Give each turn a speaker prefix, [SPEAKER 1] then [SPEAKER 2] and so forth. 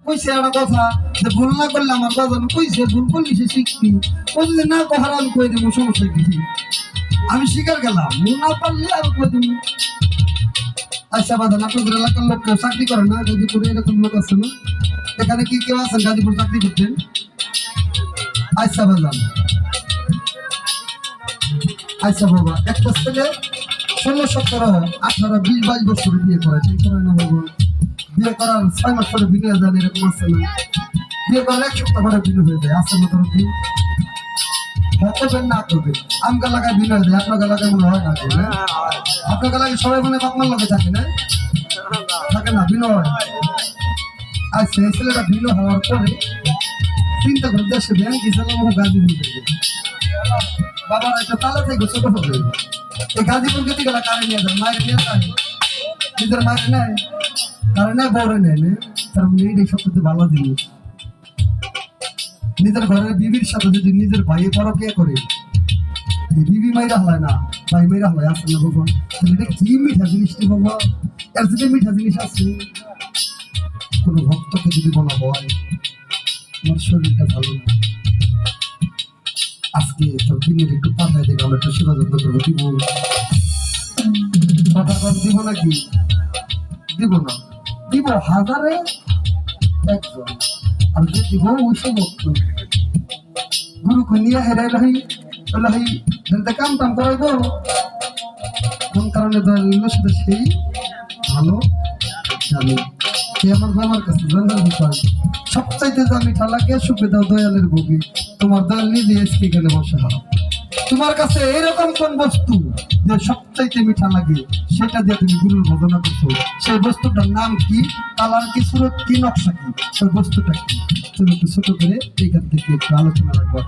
[SPEAKER 1] কইছে একটা কথা যে ভুল না করলে আমার বাজান কইছে ভুল করলি সে শিখবি ও যদি না কহার আমি কই দেবো সমস্যা কি আমি শিকার গেলাম না পারলে আমি কই দেবো আচ্ছা বাদান আপনাদের এলাকার লোক কেউ চাকরি করে না গাজীপুরে এরকম লোক আছে না এখানে কি কেউ আছেন গাজীপুর চাকরি করতেন আচ্ছা বাদান আচ্ছা বাবা একটা ছেলে 16, 17, 18, 20, 22 বছর বিয়ে করে ঠিক করে না বাবা বিয়ে করার 6 মাস পরে বিয়ে যান এরকম আছে না বিয়ে করার 1 সপ্তাহ পরে বিয়ে হয়ে যায় আছে না তোর কি হতেবেন না করবেন আমগা লাগায় বিয়ে হয়ে যায় আপনার লাগায় মনে হয় না আপনার লাগায় সবাই মনে বাপমার লগে থাকে না থাকে না বিনয় আচ্ছা এই ছেলেটা বিনয় হওয়ার পরে চিন্তা করে দেশে ব্যাংক হিসাবে গাজী হয়ে যাবে বাবার একটা তালা থেকে ছোট হবে এই গাজীপুর গেতে গেলে কারে নিয়ে যান মায়ের নিয়ে যায় নিজের মায়ের নেয় কারে নেয় বউরে নেয় না তার মানে এইটাই সবথেকে ভালো জিনিস নিজের ঘরের বিবির সাথে যদি নিজের ভাইয়ে পরকিয়া করে বিবি মাইরা হয় না ভাই মাইরা হয় আসে না বাবা এটা কি মিঠা জিনিসটি বাবা এর যদি মিঠা জিনিস আছে কোনো ভক্তকে যদি বলা হয় আমার শরীরটা ভালো না আজকে তোর দিনের একটু পাঠায় দেখে আমরা একটু সেবা যত্ন করবো দিব কথা কম দিব নাকি দিব না দিব 1000-এ 1 জন আর যে দিব ওই সব ভক্ত গুরুকে নিয়ে হেরাই লাহি কাম টাম করাইব কোন কারণে দয়াল নিল সেটা সেই ভালো জানি সে আমার কাছে জানার বিষয় সবচাইতে দামি ঠালাকে সুখে দাও দয়ালের ভোগী তোমার দয়াল নিজে এসকে গেলে বসে হারা তোমার কাছে এরকম কোন বস্তু যে সবচাইতে মিঠা লাগে সেটা দিয়ে তুমি গুরুর ভজনা করছো সেই বস্তুটার নাম কি কালার কি সুরত কি নকশা কি সেই বস্তুটা কি তুমি একটু ছোট করে এইখান থেকে একটু আলোচনা রাখবো